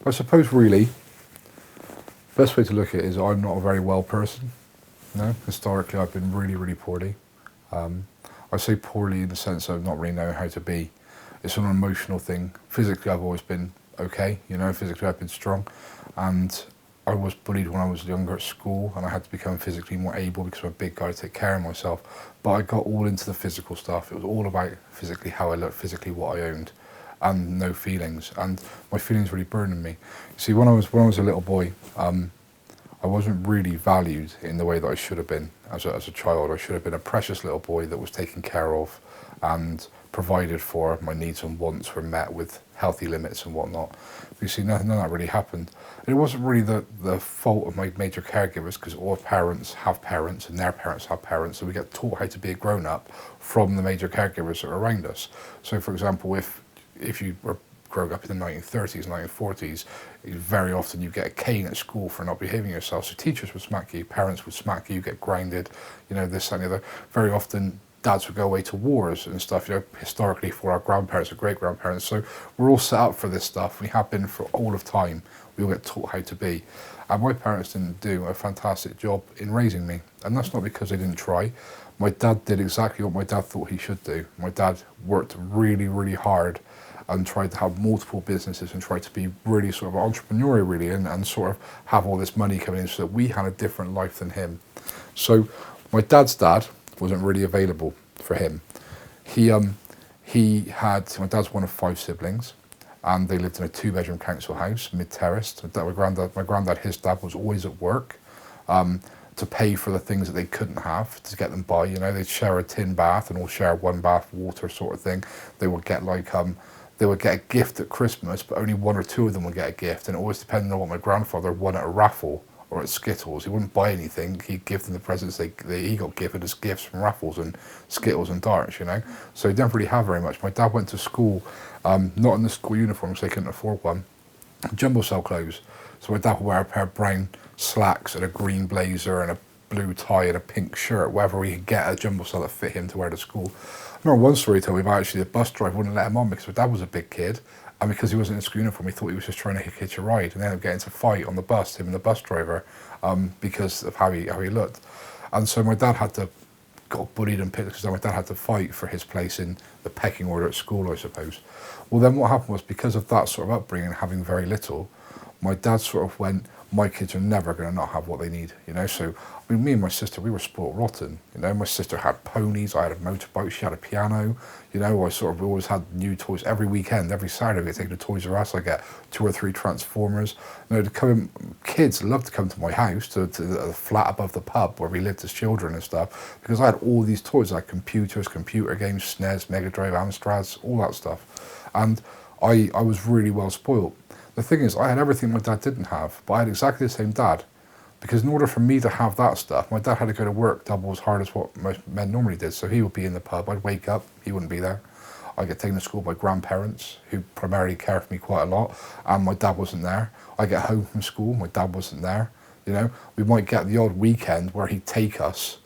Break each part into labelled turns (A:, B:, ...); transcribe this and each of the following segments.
A: I suppose really, best way to look at it is I'm not a very well person. No, historically I've been really, really poorly. I say poorly in the sense of not really knowing how to be. It's an emotional thing. Physically I've always been okay, physically I've been strong, and I was bullied when I was younger at school, and I had to become physically more able because I'm a big guy to take care of myself. But I got all into the physical stuff. It was all about physically how I looked, physically what I owned, and no feelings. And my feelings really burdened me. See, when I was a little boy, I wasn't really valued in the way that I should have been as a child. I should have been a precious little boy that was taken care of and provided for. My needs and wants were met with healthy limits and whatnot. But you see, none of that really happened. And it wasn't really the fault of my major caregivers, because all parents have parents and their parents have parents, so we get taught how to be a grown-up from the major caregivers that are around us. So for example, if you were growing up in the 1930s, 1940s, very often you get a cane at school for not behaving yourself. So teachers would smack you, parents would smack you, you get grounded, this and the other. Very often dads would go away to wars and stuff, historically for our grandparents or great-grandparents. So we're all set up for this stuff. We have been for all of time. We all get taught how to be. And my parents didn't do a fantastic job in raising me. And that's not because they didn't try. My dad did exactly what my dad thought he should do. My dad worked really, really hard and tried to have multiple businesses and tried to be really sort of entrepreneurial really, and sort of have all this money coming in, so that we had a different life than him. So my dad's dad wasn't really available for him. My dad's one of 5 siblings, and they lived in a 2-bedroom council house, mid-terraced. My granddad, his dad was always at work to pay for the things that they couldn't have, to get them by. They'd share a tin bath and all share one bath water sort of thing. They would get they would get a gift at Christmas, but only 1 or 2 of them would get a gift, and it always depended on what my grandfather won at a raffle or at Skittles. He wouldn't buy anything. He'd give them the presents he got given as gifts from raffles and Skittles and darts, So he didn't really have very much. My dad went to school, not in the school uniform, so he couldn't afford one. Jumbo cell clothes. So my dad would wear a pair of brown slacks and a green blazer and a blue tie and a pink shirt, wherever he could get a jumbo cell that fit him to wear to school. I remember one story he told me about actually the bus driver wouldn't let him on because my dad was a big kid, and because he wasn't in school uniform, he thought he was just trying to hitch a ride, and they ended up getting into a fight on the bus, him and the bus driver, because of how he looked. And so my dad got bullied and picked, because my dad had to fight for his place in the pecking order at school, I suppose. Well, then what happened was, because of that sort of upbringing, having very little, my dad sort of went, my kids are never going to not have what they need, So me and my sister, we were spoiled rotten. My sister had ponies, I had a motorbike, she had a piano. We always had new toys every weekend, every Saturday. We take the Toys R Us. I get 2 or 3 Transformers. Kids loved to come to my house, to the flat above the pub where we lived as children and stuff, because I had all these toys. I had computers, computer games, SNES, Mega Drive, Amstrads, all that stuff. And I was really well spoiled. The thing is, I had everything my dad didn't have, but I had exactly the same dad. Because in order for me to have that stuff, my dad had to go to work double as hard as what most men normally did. So he would be in the pub, I'd wake up, he wouldn't be there. I'd get taken to school by grandparents, who primarily cared for me quite a lot, and my dad wasn't there. I'd get home from school, my dad wasn't there. We might get the odd weekend where he'd take us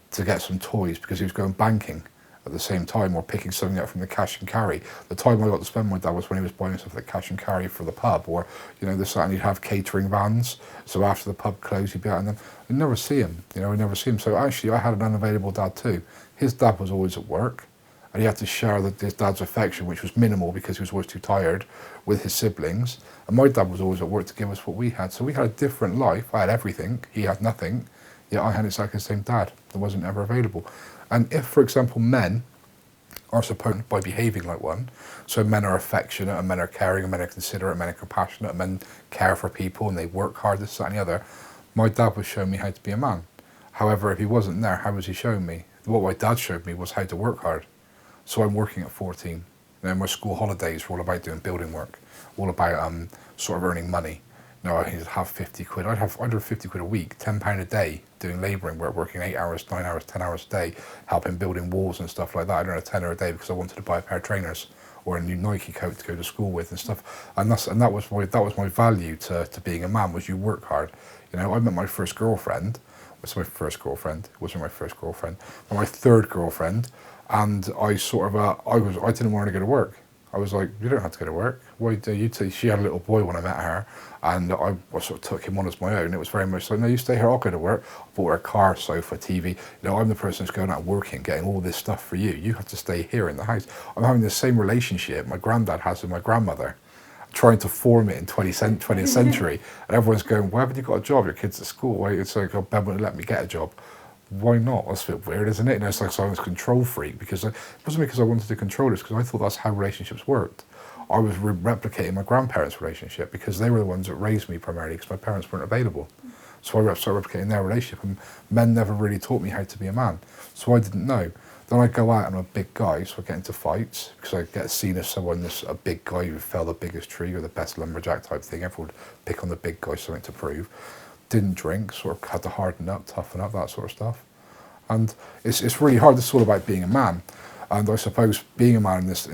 A: to get some toys because he was going banking at the same time, or picking something up from the cash and carry. The time I got to spend with my dad was when he was buying stuff at the cash and carry for the pub, or this and he'd have catering vans, so after the pub closed he'd be out in them. I'd never see him, I'd never see him. So actually I had an unavailable dad too. His dad was always at work, and he had to share his dad's affection, which was minimal because he was always too tired, with his siblings. And my dad was always at work to give us what we had. So we had a different life. I had everything, he had nothing, yet I had exactly the same dad that wasn't ever available. And if, for example, men are supposed by behaving like one, so men are affectionate and men are caring and men are considerate and men are compassionate and men care for people and they work hard, this, that and the other, my dad was showing me how to be a man. However, if he wasn't there, how was he showing me? What my dad showed me was how to work hard. So I'm working at 14. My school holidays were all about doing building work, all about sort of earning money. I could have 50 quid. I'd have 50 quid a week, £10 a day, doing labouring work, working 8 hours, 9 hours, 10 hours a day, helping building walls and stuff like that. I'd earn a tenner a day because I wanted to buy a pair of trainers or a new Nike coat to go to school with and stuff. And that was my value to being a man, was you work hard. I met my first girlfriend. It wasn't my first girlfriend, but my third girlfriend, and I didn't want her to go to work. I was like, you don't have to go to work. Why do you take? She had a little boy when I met her, and I sort of took him on as my own. It was very much like, no, you stay here, I'll go to work. I bought her a car, sofa, TV. You know, I'm the person who's going out working, getting all this stuff for you. You have to stay here in the house. I'm having the same relationship my granddad has with my grandmother, trying to form it in 20th century. And everyone's going, why haven't you got a job? Your kid's at school. Why? It's like, oh, Ben wouldn't let me get a job. Why not? That's a bit weird, isn't it? And it's like, so I was a control freak, because it wasn't because I wanted to control this, because I thought that's how relationships worked. I was replicating my grandparents' relationship, because they were the ones that raised me primarily, because my parents weren't available. So I started replicating their relationship, and men never really taught me how to be a man. So I didn't know. Then I go out and I'm a big guy, so I get into fights, because I get seen as someone that's a big guy who fell the biggest tree or the best lumberjack type thing. Everyone would pick on the big guy, something to prove. Didn't drink, sort of had to harden up, toughen up, that sort of stuff. And it's really hard. This is all about being a man. And I suppose being a man in this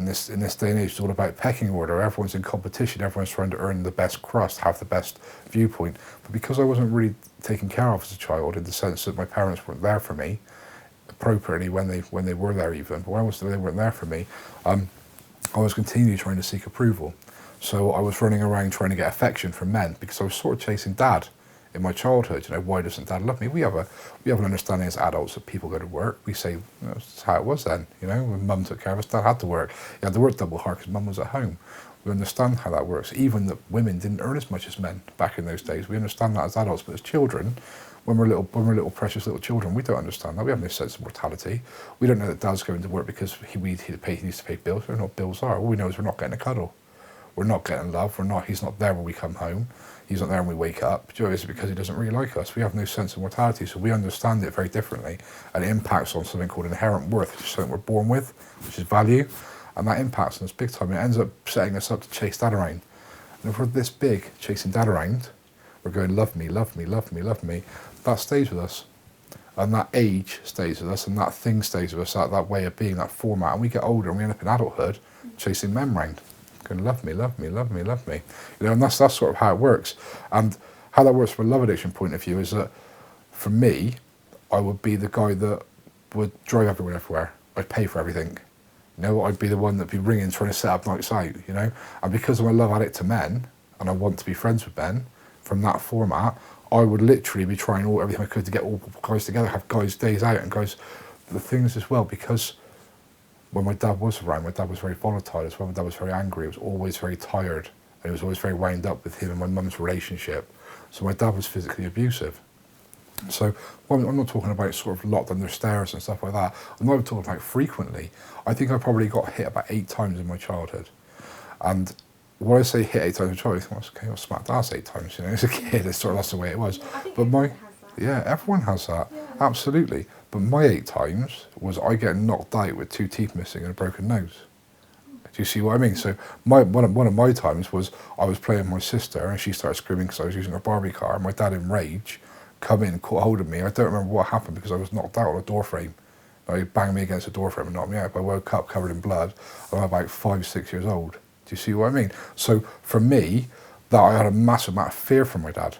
A: day and age is all about pecking order. Everyone's in competition. Everyone's trying to earn the best crust, have the best viewpoint. But because I wasn't really taken care of as a child, in the sense that my parents weren't there for me appropriately when they were there, even, but when they weren't there for me, I was continually trying to seek approval. So I was running around trying to get affection from men, because I was sort of chasing dad in my childhood. You know, why doesn't dad love me? We have an understanding as adults that people go to work. We say, you know, that's how it was then. You know, when mum took care of us, dad had to work. He had to work double hard because mum was at home. We understand how that works. Even that women didn't earn as much as men back in those days. We understand that as adults, but as children, when we're little precious little children, we don't understand that. We have no sense of mortality. We don't know that dad's going to work because he needs to pay bills. We don't know what bills are. All we know is we're not getting a cuddle. We're not getting love. He's not there when we come home. He's not there when we wake up. Do you know, it's because he doesn't really like us. We have no sense of mortality, so we understand it very differently. And it impacts on something called inherent worth, which is something we're born with, which is value. And that impacts on us big time. It ends up setting us up to chase dad around. And if we're this big, chasing dad around, we're going, love me, love me, love me, love me. That stays with us. And that age stays with us, and that thing stays with us, that way of being, that format. And we get older and we end up in adulthood chasing men around. Going, love me, love me, love me, love me. You know, and that's sort of how it works. And how that works from a love addiction point of view is that, for me, I would be the guy that would drive everywhere. I'd pay for everything. You know, I'd be the one that'd be ringing, trying to set up nights out, you know. And because I'm a love addict to men, and I want to be friends with men, from that format, I would literally be trying everything I could to get all guys together, have guys' days out, and guys. The thing is as well, because when my dad was around, my dad was very volatile as well. My dad was very angry. He was always very tired. And he was always very wound up with him and my mum's relationship. So my dad was physically abusive. So I'm not talking about sort of locked under stairs and stuff like that. I'm not talking about frequently. I think I probably got hit about 8 times in my childhood. And when I say hit 8 times in my childhood, I think, well, okay, I was smacked ass 8 times. You know, as a kid, that's the way it was. Yeah, everyone has that. Yeah. Absolutely. But my 8 times was I getting knocked out with 2 teeth missing and a broken nose. Do you see what I mean? So one of my times was I was playing with my sister and she started screaming because I was using her Barbie car, and my dad in rage come in and caught hold of me. I don't remember what happened because I was knocked out on a door frame. He banged me against a door frame and knocked me out. I woke up covered in blood. I'm about 5, 6 years old. Do you see what I mean? So for me, that I had a massive amount of fear from my dad.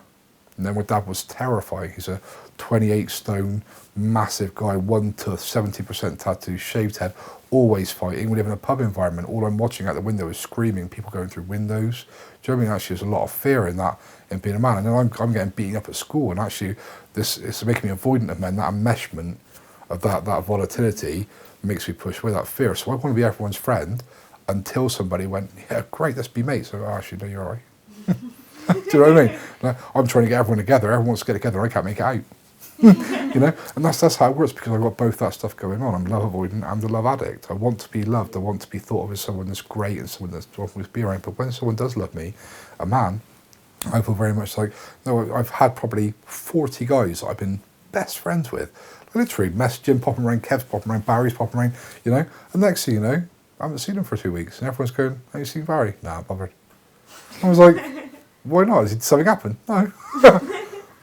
A: And then my dad was terrifying. He's a 28 stone, massive guy, 1 to 70% tattoo, shaved head, always fighting. We live in a pub environment. All I'm watching out the window is screaming, people going through windows. Do you know what I mean? Actually, there's a lot of fear in that, in being a man. And then I'm getting beaten up at school, and actually, it's making me avoidant of men. That enmeshment of that volatility makes me push away that fear. So I want to be everyone's friend until somebody went, yeah, great, let's be mates. So, actually, no, you're all right. Do you know what I mean? Like, I'm trying to get everyone together. Everyone wants to get together. I can't make it out. You know, and that's how it works, because I've got both that stuff going on. I'm love avoidant and a love addict. I want to be loved. I want to be thought of as someone that's great and someone that's welcome to be around. But when someone does love me, a man, I feel very much like, no, I've had probably 40 guys that I've been best friends with. Literally, messaging, popping around, Kev's popping around, Barry's popping around, you know. And next thing you know, I haven't seen him for 2 weeks, and everyone's going, have you seen Barry? Nah, bothered. I was like, why not? Did something happen? No.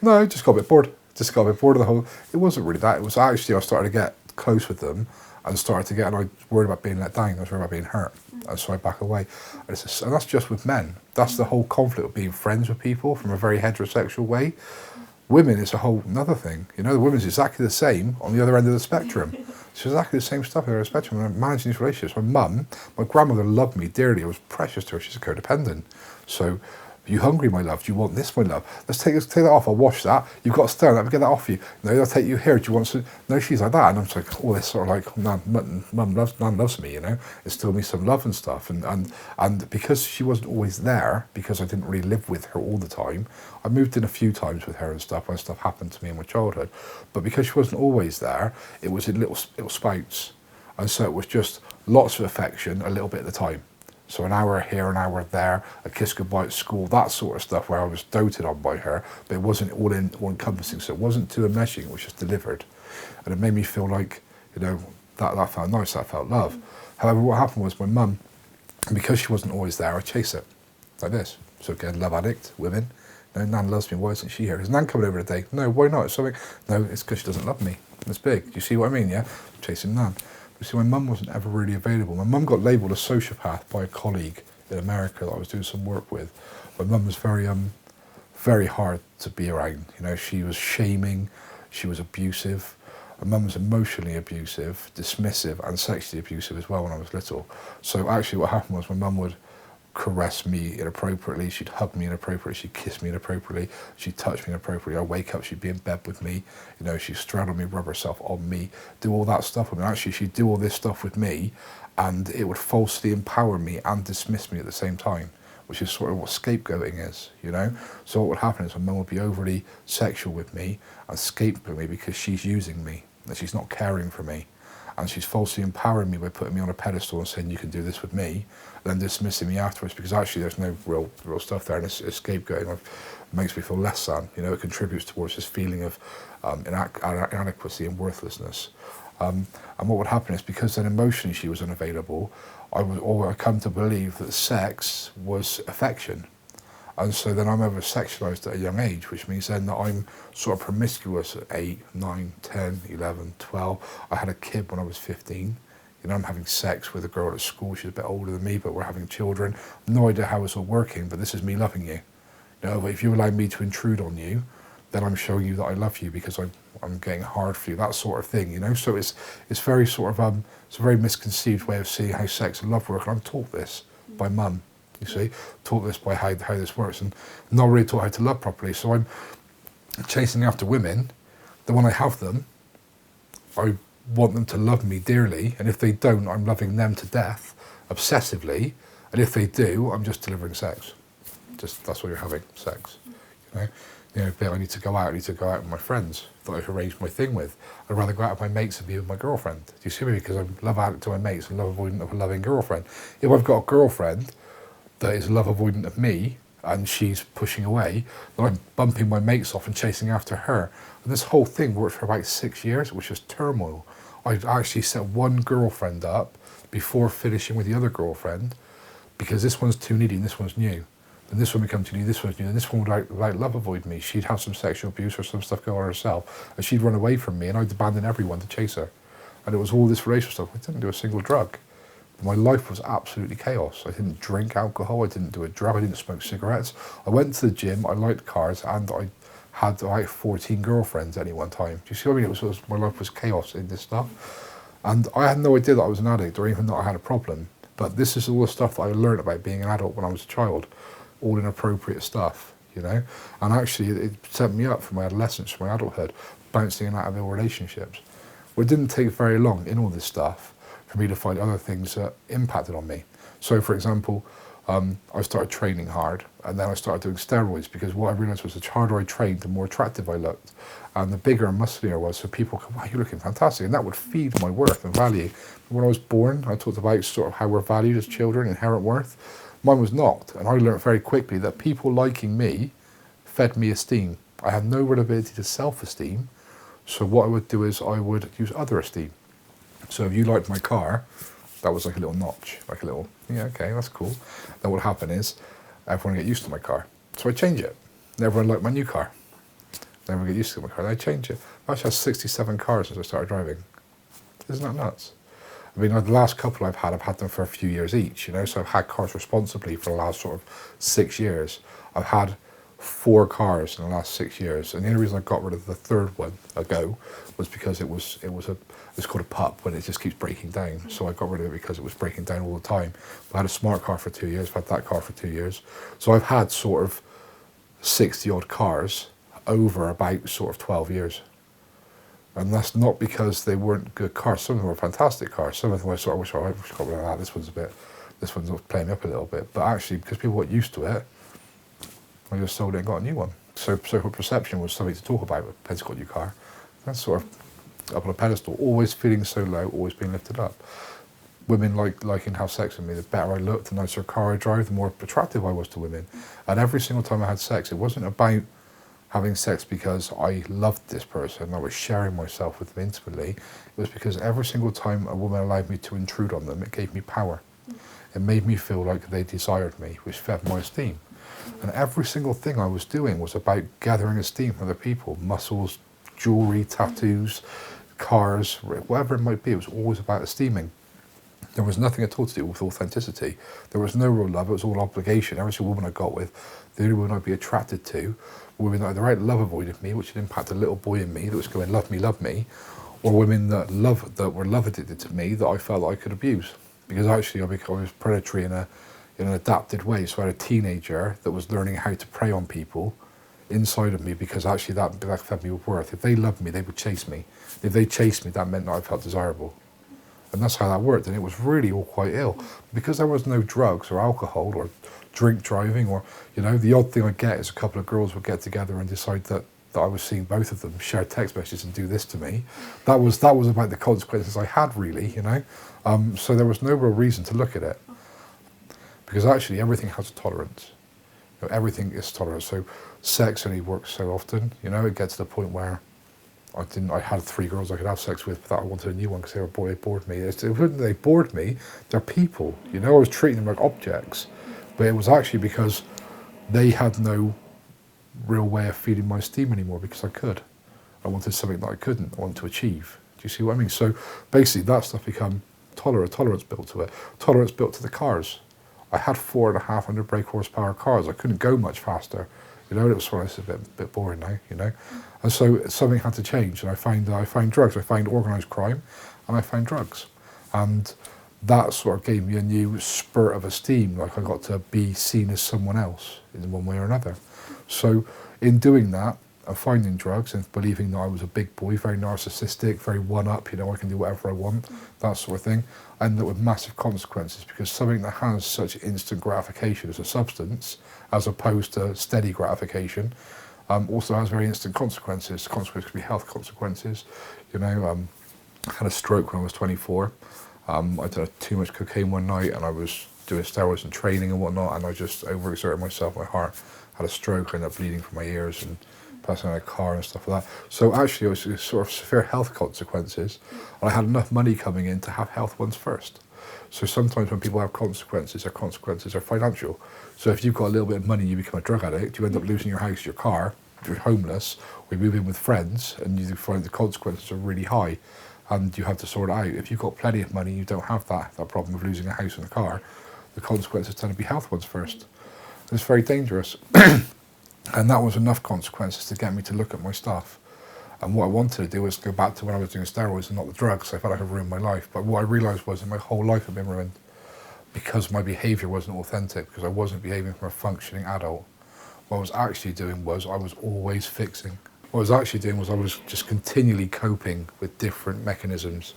A: No, just got a bit bored. Just got a bit bored of the whole. It wasn't really that. It was actually I started to get close with them and I was worried about being let down. I was worried about being hurt. And so I back away. And that's just with men. That's the whole conflict of being friends with people from a very heterosexual way. Women is a whole another thing. You know, the women's exactly the same on the other end of the spectrum. It's exactly the same stuff on the other spectrum. And I'm managing these relationships. My grandmother loved me dearly. I was precious to her. She's a codependent. So, are you hungry, my love? Do you want this, my love? Let's take that off. I'll wash that. You've got a stone. Let me get that off you. No, I'll take you here. Do you want some? No, she's like that. And I'm just like, oh, this sort of like, Nan loves me, you know. Instill me some love and stuff. And because she wasn't always there, because I didn't really live with her all the time, I moved in a few times with her and stuff when stuff happened to me in my childhood. But because she wasn't always there, it was in little spouts. And so it was just lots of affection a little bit at a time. So an hour here, an hour there, a kiss goodbye at school, that sort of stuff where I was doted on by her, but it wasn't all encompassing. So it wasn't too enmeshing, it was just delivered. And it made me feel like, you know, that felt nice, that felt love. However, what happened was my mum, because she wasn't always there, I chase it like this. So again, love addict, women. No, Nan loves me, why isn't she here? Is Nan coming over today? No, why not? It's something. No, it's because she doesn't love me. It's big. Do you see what I mean? Yeah? Chasing Nan. You see, my mum wasn't ever really available. My mum got labelled a sociopath by a colleague in America that I was doing some work with. My mum was very hard to be around. You know, she was shaming, she was abusive. My mum was emotionally abusive, dismissive, and sexually abusive as well when I was little. So actually what happened was my mum would caress me inappropriately, she'd hug me inappropriately, she'd kiss me inappropriately, she'd touch me inappropriately. I'd wake up, she'd be in bed with me, you know, she'd straddle me, rub herself on me, do all that stuff. I mean, actually, she'd do all this stuff with me, and it would falsely empower me and dismiss me at the same time, which is sort of what scapegoating is, you know? So what would happen is my mum would be overly sexual with me and scapegoat me because she's using me, and she's not caring for me. And she's falsely empowering me by putting me on a pedestal and saying, you can do this with me, then dismissing me afterwards, because actually there's no real stuff there, and it's scapegoating. It makes me feel less than, you know, it contributes towards this feeling of inadequacy and worthlessness. And what would happen is, because then emotionally she was unavailable, I come to believe that sex was affection. And so then I'm over sexualised at a young age, which means then that I'm sort of promiscuous at 8, 9, 10, 11, 12. I had a kid when I was 15. You know, I'm having sex with a girl at school. She's a bit older than me, but we're having children. No idea how it's all working, but this is me loving you. You know, if you allow me to intrude on you, then I'm showing you that I love you because I'm getting hard for you, that sort of thing, you know. So it's very sort of, it's a very misconceived way of seeing how sex and love work. And I'm taught this by mum. You see, taught this by how this works, and not really taught how to love properly. So I'm chasing after women, then when I have them, I want them to love me dearly, and if they don't, I'm loving them to death, obsessively, and if they do, I'm just delivering sex. Just, that's what you're having, sex. You know, I need to go out with my friends that I've arranged my thing with. I'd rather go out with my mates and be with my girlfriend. Do you see me? Because I'm love addict to my mates and love avoidant of a loving girlfriend. If I've got a girlfriend that is love avoidant of me and she's pushing away, then I'm bumping my mates off and chasing after her. And this whole thing worked for about 6 years, which was turmoil. I actually set one girlfriend up before finishing with the other girlfriend, because this one's too needy and this one's new. Then this one become too needy, this one's new, and this one would like love avoid me. She'd have some sexual abuse or some stuff going on herself, and she'd run away from me, and I'd abandon everyone to chase her. And it was all this relational stuff. I didn't do a single drug. My life was absolutely chaos. I didn't drink alcohol, I didn't do a drug, I didn't smoke cigarettes. I went to the gym, I liked cars, and I had like 14 girlfriends at any one time. Do you see what I mean? My life was chaos in this stuff. And I had no idea that I was an addict or even that I had a problem. But this is all the stuff that I learned about being an adult when I was a child. All inappropriate stuff, you know? And actually it set me up for my adolescence, for my adulthood, bouncing in and out of ill relationships. Well, it didn't take very long in all this stuff for me to find other things that impacted on me. So for example, I started training hard, and then I started doing steroids, because what I realised was the harder I trained, the more attractive I looked, and the bigger and musclier I was, so people go, wow, you're looking fantastic, and that would feed my worth and value. When I was born, I talked about sort of how we're valued as children, inherent worth. Mine was not, and I learned very quickly that people liking me fed me esteem. I had no real ability to self-esteem, so what I would do is I would use other esteem. So if you liked my car, that was like a little notch, like a little, yeah, okay, that's cool. Then what would happen is everyone would get used to my car. So I change it. And everyone liked my new car. Then everyone get used to my car, then I change it. I actually have 67 cars since I started driving. Isn't that nuts? I mean, the last couple I've had them for a few years each, you know, so I've had cars responsibly for the last sort of 6 years. I've had 4 cars in the last 6 years, and the only reason I got rid of the third one ago was because it's called a pup when it just keeps breaking down. So I got rid of it because it was breaking down all the time. I had a smart car for 2 years. I've had that car for 2 years. So I've had sort of 60 odd cars over about sort of 12 years. And that's not because they weren't good cars. Some of them were fantastic cars. Some of them I sort of wish I got rid of that. This one's playing me up a little bit. But actually, because people got used to it, I just sold it and got a new one. So her perception was something to talk about. Penn's got a new car. That's sort of up on a pedestal, always feeling so low, always being lifted up. Women liking to have sex with me. The better I looked, the nicer car I drove, the more attractive I was to women. And every single time I had sex, it wasn't about having sex because I loved this person, I was sharing myself with them intimately. It was because every single time a woman allowed me to intrude on them, it gave me power. It made me feel like they desired me, which fed my esteem. And every single thing I was doing was about gathering esteem from other people. Muscles, jewellery, tattoos, cars, whatever it might be, it was always about esteeming. There was nothing at all to do with authenticity. There was no real love, it was all obligation. Every single woman I got with, the only woman I'd be attracted to, women that either right love avoided me, which would impact a little boy in me that was going, love me, or women that were love addicted to me that I felt like I could abuse. Because actually I was predatory in an adapted way. So I had a teenager that was learning how to prey on people inside of me, because actually that fed me with worth. If they loved me, they would chase me. If they chased me, that meant that I felt desirable. And that's how that worked, and it was really all quite ill. Because there was no drugs or alcohol or drink driving, or, the odd thing I get is a couple of girls would get together and decide that I was seeing both of them share text messages and do this to me. That was about the consequences I had, really, So there was no real reason to look at it. Because actually everything has a tolerance. Everything is tolerant. So sex only works so often, it gets to the point where I had 3 girls I could have sex with, but I wanted a new one because they bored me. They bored me, they're people, I was treating them like objects, but it was actually because they had no real way of feeding my esteem anymore, because I could. I wanted something that I couldn't, I wanted to achieve. Do you see what I mean? So basically that stuff become tolerance built to it. Tolerance built to the cars. I had 4.5 brake horsepower cars. I couldn't go much faster. It was a bit boring now, And so something had to change, and I find drugs. I find organised crime, and I find drugs. And that sort of gave me a new spurt of esteem, like I got to be seen as someone else in one way or another. So in doing that, and finding drugs and believing that I was a big boy, very narcissistic, very one-up, I can do whatever I want, that sort of thing, I ended up with massive consequences, because something that has such instant gratification as a substance, as opposed to steady gratification, also has very instant consequences. Consequences could be health consequences. I had a stroke when I was 24. I did too much cocaine one night, and I was doing steroids and training and whatnot, and I just overexerted myself. My heart had a stroke. I ended up bleeding from my ears and passing out a car and stuff like that. So actually it was sort of severe health consequences, and I had enough money coming in to have health ones first. So sometimes when people have consequences, their consequences are financial. So if you've got a little bit of money, you become a drug addict, you end up losing your house, your car, you're homeless, or you move in with friends, and you find the consequences are really high, and you have to sort it out. If you've got plenty of money, you don't have that problem of losing a house and a car, the consequences tend to be health ones first. It's very dangerous. And that was enough consequences to get me to look at my stuff. And what I wanted to do was go back to when I was doing steroids and not the drugs. I felt like I'd ruined my life. But what I realised was that my whole life had been ruined because my behaviour wasn't authentic, because I wasn't behaving from a functioning adult. What I was actually doing was I was always fixing. What I was actually doing was I was just continually coping with different mechanisms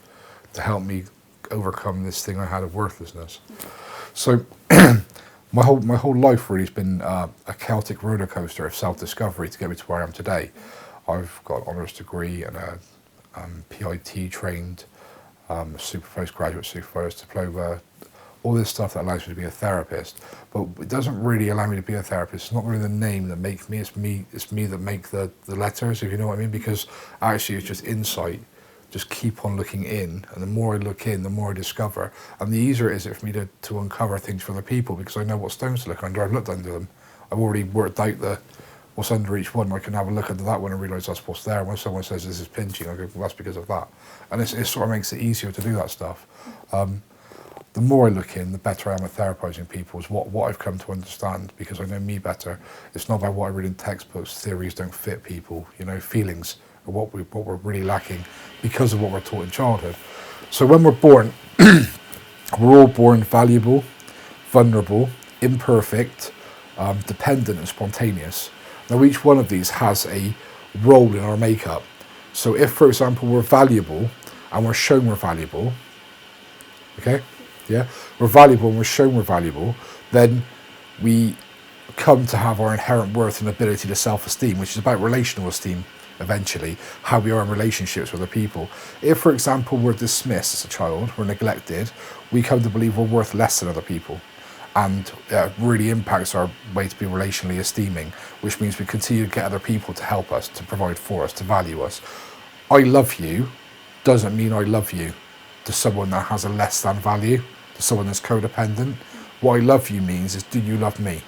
A: to help me overcome this thing I had of worthlessness. So my whole life really has been a chaotic roller coaster of self-discovery to get me to where I am today. I've got an honours degree and a PIT trained, postgraduate supervisor diploma, all this stuff that allows me to be a therapist. But it doesn't really allow me to be a therapist. It's not really the name that makes me, it's me that make the letters, if you know what I mean, because actually it's just insight. Just keep on looking in, and the more I look in, the more I discover. And the easier is it for me to uncover things for other people, because I know what stones to look under. I've looked under them. I've already worked out what's under each one. I can have a look under that one and realise that's what's there. When someone says this is pinching, I go, well, that's because of that. And it sort of makes it easier to do that stuff. the more I look in, the better I am at therapizing people. Is what I've come to understand, because I know me better. It's not about what I read in textbooks. Theories don't fit people. You know, feelings are what we're really lacking because of what we're taught in childhood. So when we're born, we're all born valuable, vulnerable, imperfect, dependent and spontaneous. Now each one of these has a role in our makeup. So if, for example, we're valuable and we're shown we're valuable, okay, yeah, we're valuable and we're shown we're valuable, then we come to have our inherent worth and ability to self-esteem, which is about relational esteem, eventually, how we are in relationships with other people. If, for example, we're dismissed as a child, we're neglected, we come to believe we're worth less than other people. And it really impacts our way to be relationally esteeming, which means we continue to get other people to help us, to provide for us, to value us. I love you doesn't mean I love you to someone that has a less than value, to someone that's codependent. What I love you means is, do you love me?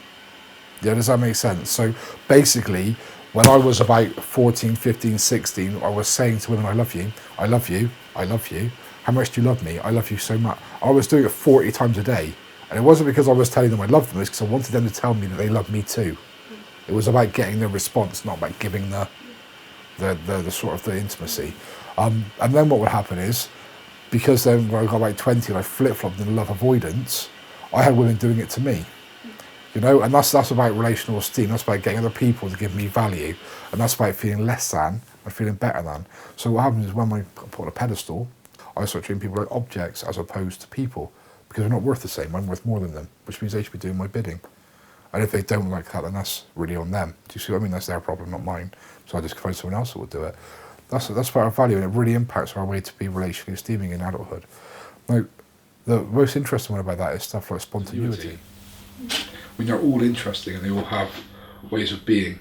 A: Yeah, does that make sense? So basically, when I was about 14, 15, 16, I was saying to women, I love you, I love you, I love you. How much do you love me? I love you so much. I was doing it 40 times a day. And it wasn't because I was telling them I loved them, it's because I wanted them to tell me that they loved me too. It was about getting the response, not about giving the sort of the intimacy. And then what would happen is, because then when I got about 20 and I flip-flopped in love avoidance, I had women doing it to me. You know, and that's about relational esteem. That's about getting other people to give me value, and that's about feeling less than and feeling better than. So what happens is, when I put on a pedestal, I start treating people like objects as opposed to people, because they're not worth the same. I'm worth more than them, which means they should be doing my bidding. And if they don't like that, then that's really on them. Do you see what I mean? That's their problem, not mine. So I just find someone else that will do it. That's about our value, and it really impacts our way to be relationally esteeming in adulthood. Now, the most interesting one about that is stuff like spontaneity. When they're all interesting and they all have ways of being.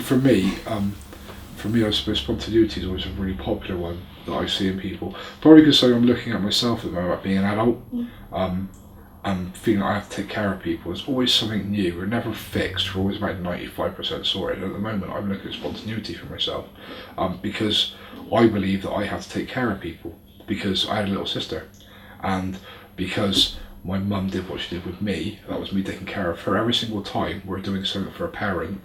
A: For me, I suppose spontaneity is always a really popular one that I see in people. Probably because I'm looking at myself at the moment, being an adult, and feeling like I have to take care of people. There's always something new. We're never fixed. We're always about 95% sorted. At the moment, I'm looking at spontaneity for myself, because I believe that I have to take care of people, because I had a little sister, and because my mum did what she did with me, that was me taking care of her. Every single time we're doing something for a parent,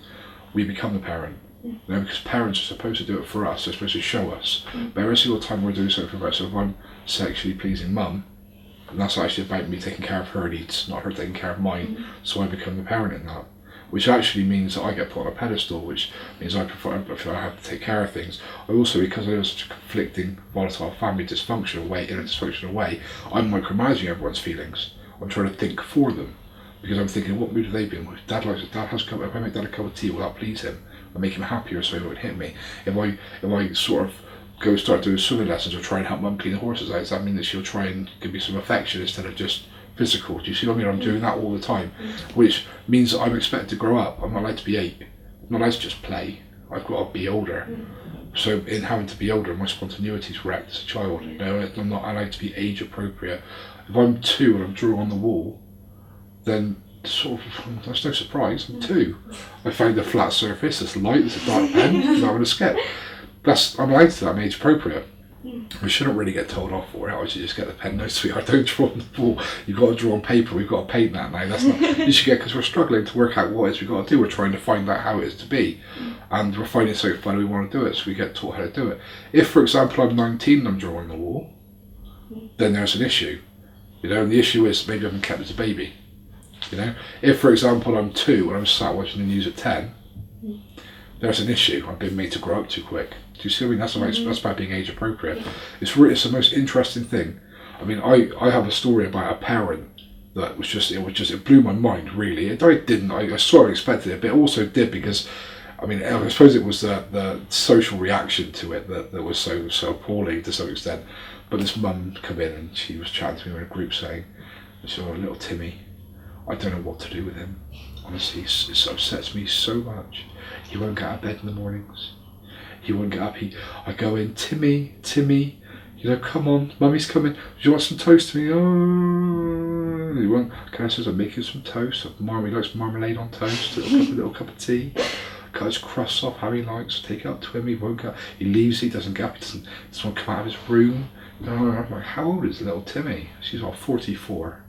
A: we become the parent. You know, because parents are supposed to do it for us, they're supposed to show us. But every single time we're doing something for us, so if I'm sexually pleasing mum, and that's actually about me taking care of her needs, not her taking care of mine, so I become the parent in that. Which actually means that I get put on a pedestal, which means I feel I have to take care of things. I also, because I have such a conflicting, volatile family, dysfunctional way, in a dysfunctional way, I'm micromanaging everyone's feelings. I'm trying to think for them, because I'm thinking, what mood are they be in? If Dad has come. If I make Dad a cup of tea, will that please him? Or make him happier, so he won't hit me? If I sort of go start doing swimming lessons or try and help Mum clean the horses out, does that mean that she'll try and give me some affection instead of just physical? Do you see what I mean? I'm doing that all the time, which means that I'm expected to grow up. I'm not allowed to be 8. I'm not allowed to just play. I've got to be older. So in having to be older, my spontaneity is wrecked as a child. You know, I'm not allowed to be age appropriate. If I'm 2 and I'm drawing on the wall, then sort of, that's no surprise. I'm 2. I found a flat surface, it's light, there's a dark pen, and I'm going to skip. I'm allowed to that, I'm age appropriate. We shouldn't really get told off for it. I should just get the pen. No, sweetheart, don't draw on the wall. You've got to draw on paper. We've got to paint that now. That's not. You should get, because we're struggling to work out what it is we've got to do. We're trying to find out how it is to be, and we're finding it so fun. We want to do it, so we get taught how to do it. If, for example, I'm 19 and I'm drawing on the wall, then there's an issue. You know, and the issue is maybe I've been kept as a baby. You know, if, for example, I'm 2 and I'm sat watching the news at 10. There's an issue. I've been made to grow up too quick. Do you see what I mean? That's about being age appropriate. It's the most interesting thing. I mean, I have a story about a parent that was just it blew my mind, really. I didn't. I sort of expected it, but it also did, because I mean, I suppose it was the social reaction to it that was so appalling to some extent. But this mum come in and she was chatting to me in a group saying, she said, "Oh, little Timmy, I don't know what to do with him. Honestly, it upsets me so much. He won't get out of bed in the mornings. He won't get up. I go in, Timmy, you know, come on, Mummy's coming. Do you want some toast to me? Oh, he won't. Okay, I says, I'm making some toast. He likes marmalade on toast, a little cup of tea. Cut his crusts off how he likes. Take it up to him. He won't get. He leaves. He doesn't get up. He doesn't want to come out of his room. And I'm like, how old is little Timmy? She's like 44.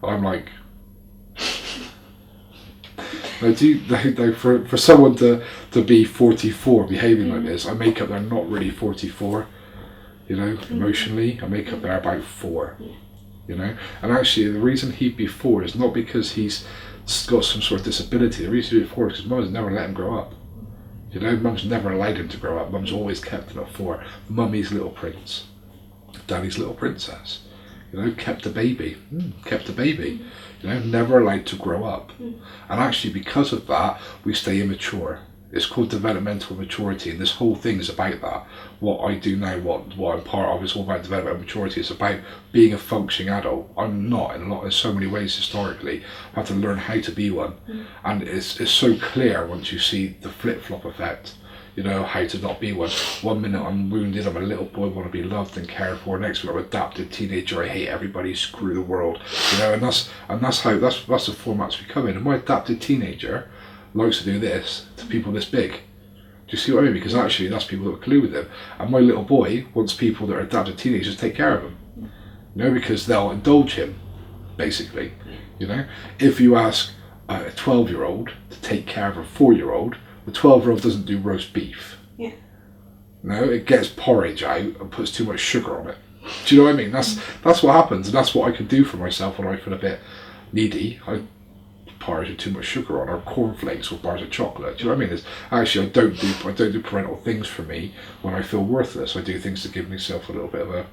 A: I'm like, for someone to be 44 behaving like this, I make up they're not really 44, you know, emotionally. I make up they're about 4, you know. And actually the reason he'd be 4 is not because he's got some sort of disability. The reason he'd be 4 is because mum's never let him grow up. You know, mum's never allowed him to grow up. Mum's always kept him at 4. Mummy's little prince, daddy's little princess. You know, kept a baby, you know, never allowed to grow up. And actually because of that, we stay immature. It's called developmental maturity, and this whole thing is about that. What I do now, what I'm part of, is all about developmental maturity. It's about being a functioning adult. I'm not in so many ways historically. I had to learn how to be one. And it's so clear once you see the flip-flop effect. You know, how to not be one. One minute I'm wounded, I'm a little boy, want to be loved and cared for. Next minute I'm an adapted teenager, I hate everybody, screw the world. You know, and that's the format it's becoming. And my adapted teenager likes to do this to people this big. Do you see what I mean? Because actually that's people that collude with him. And my little boy wants people that are adapted teenagers to take care of him. You know, because they'll indulge him, basically. You know, if you ask a 12-year-old to take care of a 4-year-old, the 12-year-old doesn't do roast beef. Yeah. No, it gets porridge out and puts too much sugar on it. Do you know what I mean? That's what happens, and that's what I can do for myself when I feel a bit needy. I porridge with too much sugar on, or cornflakes or bars of chocolate. Do you know what I mean? Actually, I don't do parental things for me when I feel worthless. I do things to give myself a little bit of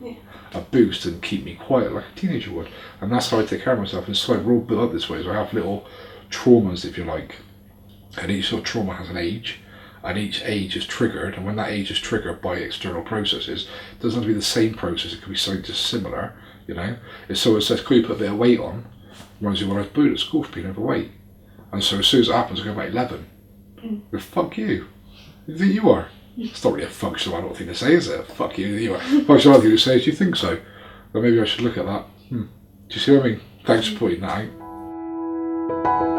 A: a boost and keep me quiet like a teenager would. And that's how I take care of myself. And so we're all built up this way. So I have little traumas, if you like. And each sort of trauma has an age, and each age is triggered, and when that age is triggered by external processes, it doesn't have to be the same process, it could be something just similar, you know. It's so it says, could you put a bit of weight on? Reminds me when I was bullied at school for being overweight. And so as soon as it happens, I go about 11. Well, fuck you. Who do you think you are? It's not really a functional adult thing to say, is it? Fuck you, you are. Functional adult thing to say is, do you think so? Well, maybe I should look at that. Do you see what I mean? Thanks for pointing that out.